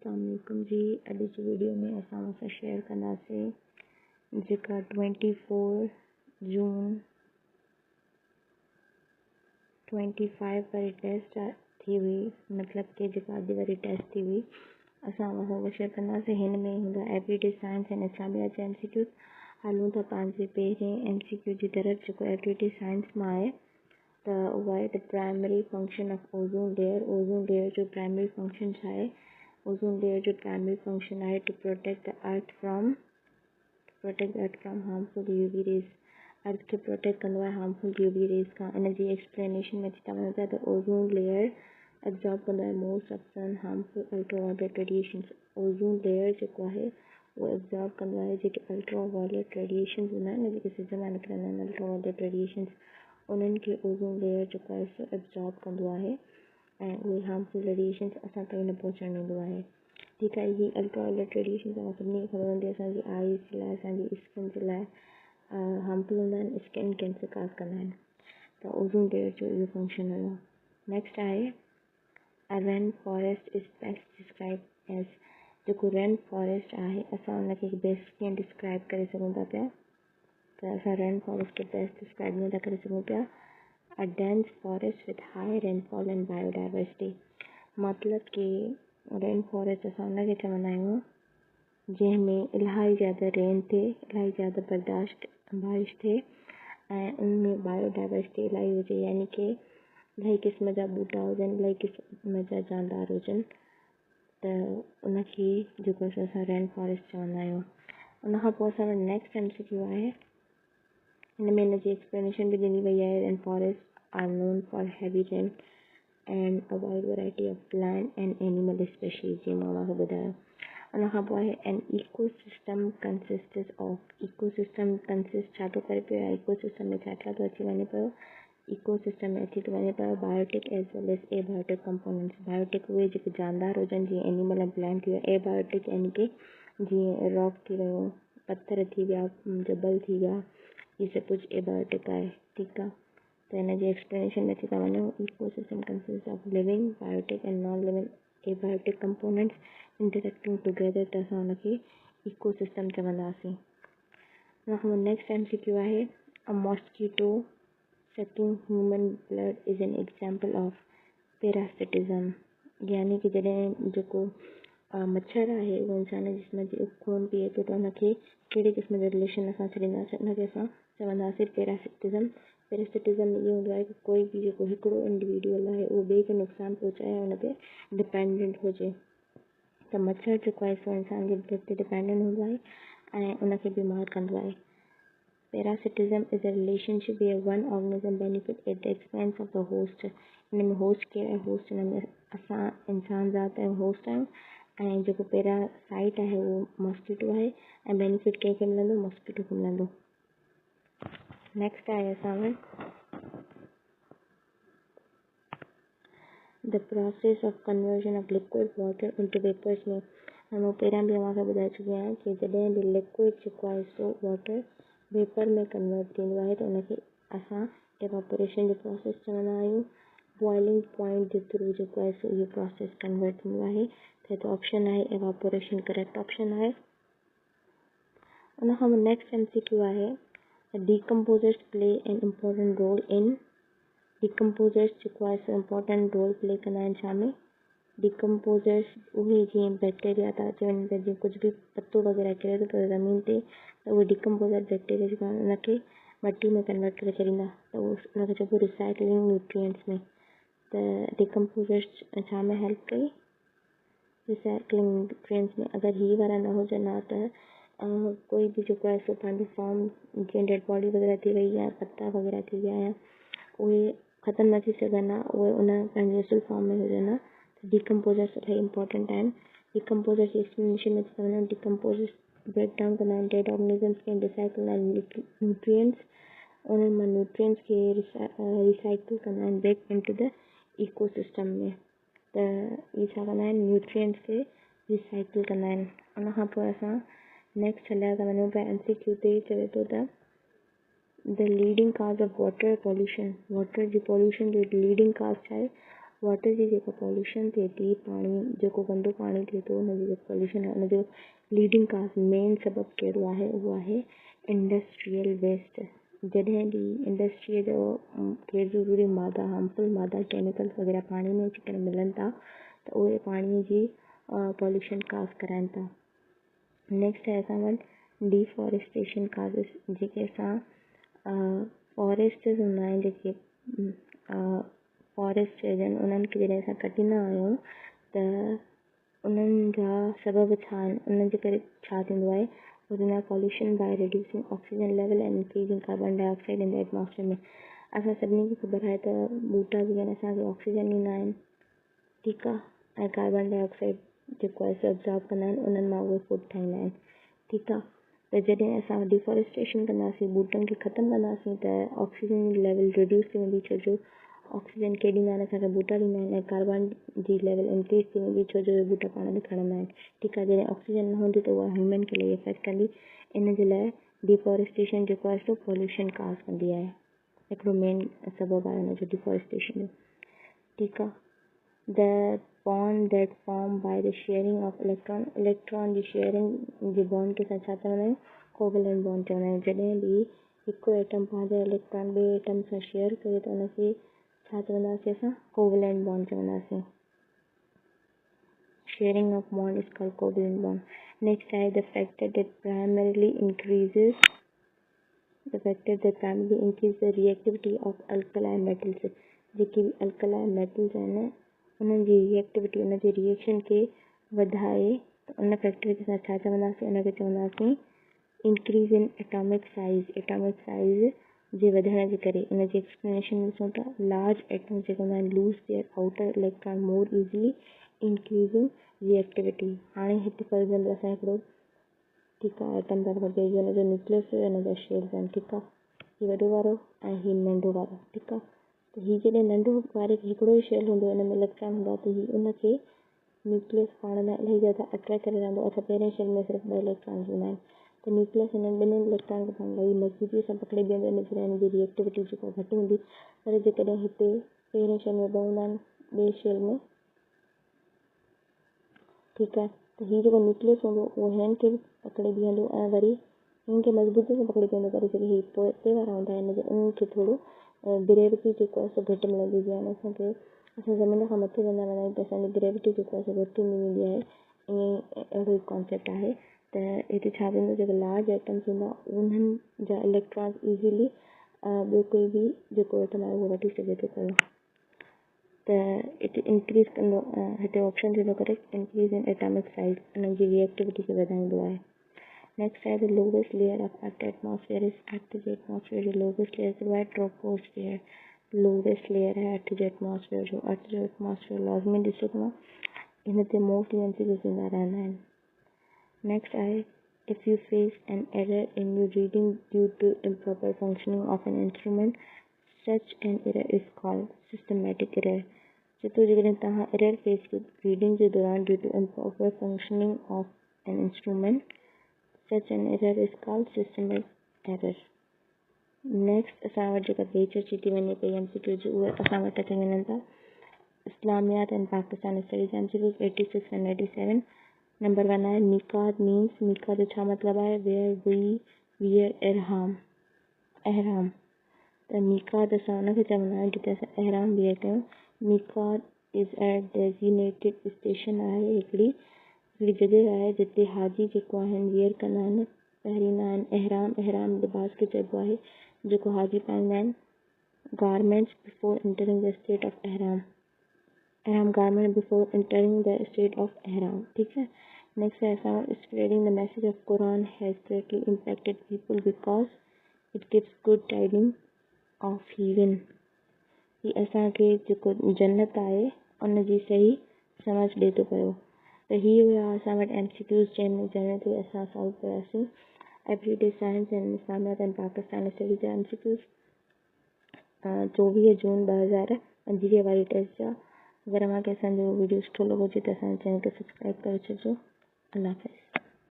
अस्सलामुअलैकुम जी। अॼु जी वीडियो में असां सां शेयर कंदासीं जेका 24 जून 25 वारी टेस्ट थी हुई, मतलब कि जेका अॼु वारी टेस्ट थी हुई असां उहो शेयर कंदासीं। हिन में हूंदा एवरीडे साइंस एंड इस्लामिया जा MCQ। हलूं था पंहिंजे पहिरें MCQ जी तरफ़, जेको एवरीडे साइंस मां आहे। त उहा आहे the primary function of ozone layer. Ozone layer जो प्राइमरी फंक्शन छा आहे? ओज़ोन लेयर जो प्राइमरी फंक्शन आहे to protect the earth from harmful UV rays. Earth खे प्रोटेक्ट कंदो आहे हार्मफुल UV रेज़ खां। इन जी एक्सप्लेनेशन में अची था वञूं था त ओज़ोन लेयर एब्जॉर्ब कंदो आहे most of sun harmful ultraviolet radiations. Ozone layer जेको आहे उहो एब्जॉर्ब कंदो आहे जेके अल्ट्रावायलेट रेडिएशंस हूंदा आहिनि, जेके सिज मां निकिरंदा आहिनि अल्ट्रावायलेट रेडिएशंस, उन्हनि खे ओज़ोन लेयर जेको आहे सो एब्जॉर्ब कंदो आहे ऐं उहे हार्मफुल रेडिएशंस असां ताईं न पहुचण ॾींदो आहे। ठीकु आहे। इहे अल्ट्रावायलेट रेडिएशंस असां सभिनी खे ख़बर हूंदी आहे असांजी आईज़ जे लाइ, असांजी स्किन जे लाइ हार्मफुल हूंदा आहिनि, स्किन कैंसर काज़ कंदा आहिनि। त ओज़ोन लेयर जो इहो फंक्शन हुयो। नेक्स्ट आहे a rain forest is best describe as. जेको रेन फॉरेस्ट आहे असां उनखे बेस्ट कीअं डिस्क्राइब करे सघूं था पिया? त असां रेन फॉरेस्ट खे बेस्ट डिस्क्राइब कीअं था करे सघूं पिया? A dense forest with high rainfall and biodiversity. मतलब कि रेन फॉरेस्ट असां उनखे चवंदा आहियूं जंहिंमें इलाही ज़्यादा रेन थिए, इलाही ज़्यादा बर्दाश्त बारिश थिए ऐं उनमें बायोडाइवर्सिटी इलाही हुजे, यानी कि इलाही क़िस्म जा ॿूटा हुजनि, इलाही क़िस्म जा जानदार हुजनि। त उनखे जेको असां रेन फॉरेस्ट चवंदा आहियूं। उनखां पोइ असां वटि नेक्स्ट MCQ आहे। हिन में हिनजी एक्सप्लेनेशन बि ॾिनी वई आहे। Rain forest are known for heavy rain and a wide variety of plant and animal species, जीअं मां तव्हांखे ॿुधायो। उनखां पोइ आहे an ecosystem consists of. Ecosystem consist छा थो करे पियो? इकोसिस्टम में छा छा थो अची वञे पियो? इकोसिस्टम में अची थो वञे पियो बायोटिक एज वेल एज एबायोटिक कंपोनेंट्स। बायोटिक उहे जेके जानदार हुजनि, जीअं एनिमल ऐं प्लांट थी विया। एबायोटिक यानी कि जीअं रॉक थी वियो, पत्थर थी विया, जबल थी विया, इहे सभु कुझु एबायोटिक आहे। ठीकु आहे। त हिन जी एक्सप्लेनेशन में अची था वञूं। Ecosystem consist of living biotic and non living abiotic components interacting together, त असां हुनखे इकोसिस्टम चवंदासीं। हुनखां नेक्स्ट MCQ आहे a mosquito sucking human blood is an example of parasitism. यानी कि जॾहिं जेको मच्छर आहे उहो इंसान जिस्म जी खून पीए थो त हुनखे कहिड़े क़िस्म जो रिलेशन असां छॾींदासीं? हुनखे असां चवंदासीं पैरासिटिज़म। पैरासिटिज़म इहो हूंदो आहे कि कोई बि जेको हिकिड़ो इंडिविजुअल आहे उहो ॿिए खे नुक़सानु पहुचाए ऐं हुन ते डिपेंडेंट हुजे। त मच्छर जेको आहे सो इंसान जे ब्लड ते डिपेंडेंट हूंदो आहे ऐं उनखे बीमार कंदो आहे। Parasitism is a relationship where one organism benefit at the expense of the host. हिन में होस्ट केरु आहे? होस्ट हिन में असां इंसान ज़ात ऐं होस्ट आहियूं ऐं जेको पैरासाइट आहे उहो मॉस्किटो आहे ऐं बेनिफिट कंहिंखे मिलंदो? मॉस्किटो खे मिलंदो। नेक्स्ट आहे असां वटि the process of conversion of liquid water into vapours में। मां पहिरियां बि तव्हांखे ॿुधाए चुकी आहियां कि जॾहिं बि लिक्विड जेको आहे सो वाटर वेपर में कन्वर्ट थींदो आहे त उनखे असां एवापोरेशन जो प्रोसेस चवंदा आहियूं। बॉइलिंग पॉइंट जे थ्रू जेको आहे सो इहो प्रोसेस कन्वर्ट थींदो आहे। त हिते ऑप्शन आहे एवापोरेशन करेक्ट ऑप्शन आहे। उनखां पोइ नेक्स्ट MCQ आहे decomposers play an important role in. Decomposers जेको आहे सो इम्पोर्टेंट रोल प्ले कंदा आहिनि छा में? डीकम्पोज़र्स उहे जीअं बैक्टीरिया था अची वञनि, त जीअं कुझु बि पतो वग़ैरह किरे थो पियो ज़मीन ते त उहे डीकम्पोज़र बैक्टीरिया जेका उनखे मटी में कन्वर्ट करे छॾींदा, त उहो उनखे चइबो रिसाइक्लिंग न्यूट्रिएंट्स में। त डीकम्पोज़र्स छा में हेल्प कई? रिसाइक्लिंग न्यूट्रिएंट्स में। अगरि हीअ वारा न हुजनि हा त कोई बि जेको आहे सो पंहिंजो फॉर्म, जीअं डेड बॉडी वग़ैरह थी वई या पत्ता वग़ैरह थी विया या उहे ख़तमु न थी सघनि हा, उहे उन पंहिंजे असुल फॉर्म में हुजनि हा। त डीकम्पोज़र्स इलाही इंपॉर्टेंट आहिनि। डीकम्पोज़र्स जी एक्सप्लेनेशन में चवंदा आहिनि डीकम्पोज़र्स ब्रेक डाउन कंदा आहिनि डेड ऑर्गेनिज़म्स खे, डिसाइकिल न्यूट्रिएंट्स, उन्हनि मां न्यूट्रिएंट्स खे रिसाइकिल कंदा आहिनि बैक इनटू द इकोसिस्टम में। त इहे छा कंदा आहिनि? न्यूट्रिएंट्स खे रिसाइकिल कंदा आहिनि। उनखां पोइ असां नेक्स्ट हलिया था वञूं पिया MCQ ते। चवे थो त the leading cause of water pollution. Water जी पॉल्यूशन जो लीडिंग काज़ छा आहे? वाटर जी जेका पॉल्यूशन थिए थी, पाणी जेको गंदो पाणी थिए थो हुनजी जेको पॉल्यूशन आहे उनजो लीडिंग काज़ मेन सबबु कहिड़ो आहे, उहो आहे इंडस्ट्रियल वेस्ट। जॾहिं बि इंडस्ट्रीअ जो गैर ज़रूरी मादा, हार्मफुल मादा, केमिकल्स वग़ैरह पाणी में अची करे मिलनि था त उहे पाणीअ जी पॉल्यूशन काज़ कराइनि था। नेक्स्ट आहे असां वटि डिफॉरेस्टेशन काज़िस, जेके असां फॉरेस्ट्स हूंदा आहिनि, जेके फॉरेस्ट चइजनि, उन्हनि खे जॾहिं असां कटींदा आहियूं त उन्हनि जा सबबु छा आहिनि, उन्हनि जे करे छा थींदो आहे, उहो थींदो आहे pollution by reducing oxygen level and increasing carbon dioxide in the atmosphere में। असां सभिनी खे ख़बर आहे त ॿूटा जेके आहिनि असांखे ऑक्सीजन ॾींदा आहिनि, ठीकु आहे, ऐं कार्बन डाइऑक्साइड जेको आहे सो एब्ज़ॉर्ब कंदा आहिनि, उन्हनि मां उहे फूड ठाहींदा आहिनि, ठीकु आहे। त जॾहिं असां डिफॉरेस्टेशन कंदासीं, ॿूटनि खे ख़तमु कंदासीं त ऑक्सीजन जी लेवल रिड्यूस थी वेंदी, छो जो ऑक्सीजन केॾी ॾींदा आहिनि असांखे, ॿूटा ॾींदा आहिनि, ऐं कार्बन जी लेवल इंक्रीज़ थी वेंदी, छो जो ॿूटा पाण में खणंदा आहिनि, ठीकु आहे। जॾहिं ऑक्सीजन न हूंदी त उहा ह्यूमन खे लई इफेक्ट कंदी, इन जे लाइ डिफॉरेस्टेशन जेको आहे सो पॉल्यूशन काज़ कंदी आहे, हिकिड़ो मेन सबबु आहे हुनजो डिफॉरेस्टेशन जो, ठीकु आहे। The bond that form by the sharing of electron जी शेयरिंग जे बॉन्ड खे असां छा चवंदा आहियूं, कोवेलेंट बॉन्ड चवंदा आहियूं। जॾहिं बि हिकु एटम पंहिंजा इलेक्ट्रॉन ॿिए एटम सां शेयर करे त उनखे छा चवंदासीं असां, कोवेलेंट बॉन्ड चवंदासीं। Sharing of bond is called covalent bond. Next आहे the factor that primarily increase the reactivity of alkali metals. जेके बि अल्कलाई मेटल्स आहिनि उन्हनि जी रिएक्टिविटी, उन जे रिएक्शन खे वधाए, त उन फैक्टर खे असां छा चवंदासीं, उनखे चवंदासीं increase in atomic size. Atomic size जे वधण जे करे इन जी एक्सप्लेनेशन ॾिसूं था, लार्ज एटम्स जेके हूंदा आहिनि lose their outer electron more easily increasing reactivity. हाणे हिते फॉर एग्जाम्पल असां हिकिड़ो, ठीकु आहे, एटम था वठे, हुन जो न्यूक्लियस हुन जा शेल्स आहिनि, ठीकु आहे, हीउ वॾो वारो ऐं हीउ नंढो वारो, ठीकु आहे। त हीउ जॾहिं नंढो वारे खे हिकिड़ो ई शेल हूंदो, हिन में इलेक्ट्रॉन हूंदा, त हीउ उनखे न्यूक्लियस पाण में इलाही ज़्यादा अट्रैक्ट करे रहंदो। अच्छा, पहिरें शेल में सिर्फ़ु 2 इलेक्ट्रॉन्स हूंदा आहिनि, त न्यूक्लियस हिननि ॿिन्हिनि इलेक्ट्रॉन खे पाण इलाही मज़बूतीअ सां पकिड़े बीहंदो, इन जे लाइ हिन जी रिएक्टिविटी जेका घटि हूंदी। पर जेकॾहिं हिते पहिरें शेल में 2 हूंदा आहिनि, ॿिए शेल में, ठीकु आहे, त हीउ जेको न्यूक्लियस हूंदो उहो हिननि खे पकिड़े बीहंदो ऐं वरी हिननि खे मज़बूती सां पकिड़े बीहंदो, पर जेके हीउ पोइ वारा हूंदा आहिनि उन्हनि खे थोरो ग्रेविटी जेको आहे सो घटि मिलंदी। जीअं असां ज़मीन खां मथे वेंदा वेंदा आहियूं त असांजी ग्रेविटी जेको आहे सो घटि थींदी वेंदी आहे, ईअं अहिड़ो ई कॉन्सेप्ट आहे। त हिते छा थींदो, जेके लार्ज एटम्स हूंदा उन्हनि जा इलेक्ट्रॉन्स ईज़ीली ॿियो कोई बि जेको एटम आहे उहो वठी सघे थो पियो, त हिते इंक्रीज़ कंदो, हिते ऑप्शन थींदो correct, increase in atomic size, उन्हनि जी रिएक्टिविटी खे वधाईंदो आहे। नेक्स्ट आहे the lowest layer of earth atmosphere is earth J atmosphere जो लोवेस्ट लेयर कहिड़ो आहे, ट्रोपोस्फेयर। लोवेस्ट लेयर आहे अर्थ जे एटमॉस्फेयर जो। अर्थ जो एटमॉस्फेयर लाज़मी ॾिसो तव्हां, हिन ते मोस्टली एमसीक्यूज़ ईंदा रहंदा आहिनि। नेक्स्ट आहे if you face an error in your reading due to improper functioning of an instrument, such an error is called systematic error। जेतो जेकॾहिं तव्हां एरर फेस कयो रीडिंग जे दौरान due to improper functioning of an instrument, such an error is called systematic error। Next असां वटि जेका बेच अची थी वञे पई एमसीक्यू जी, उहे असां वटि अची वञनि था Islamiyat and Pakistan studies MCQs 86 एंड 87। नंबर 1 आहे मिकात मीन्स, मिका जो छा मतिलबु आहे, वेयर वी वियर एहराम। त मिकात असां उनखे चवंदा आहियूं जिते असां एहराम वियर कयूं। मिकात इज़ ए डेज़िग्नेटेड स्टेशन आहे, हिकिड़ी जॻह आहे जिते हाजी जेको आहिनि वियर कंदा आहिनि, पहिरींदा आहिनि एहराम। एहराम लिबास खे चइबो आहे जेको हाजी पाईंदा आहिनि, garments before entering the state of एहराम। एहराम garment before entering the state of एहराम, ठीकु है। नेक्स्ट है असां spreading the message of Quran has greatly impacted people because it gives good tidings of heaven. ही असांखे जेको जन्नत आहे उन जी सही समझ ॾिए थो पियो। त ही हुआ असां वटि एमसीक्यूज़ जंहिंमें ते असां सॉल्व कयासीं everyday science and Islamiyat and Pakistan studies जा एमसीक्यूज़ 24 जून 2025 वारी टेस्ट जा। अगर अव्हांखे असांजो वीडियो सुठो लॻो हुजे त असांजे चैनल खे सब्सक्राइब करे छॾिजो। अल्लाह हाफ़िज़।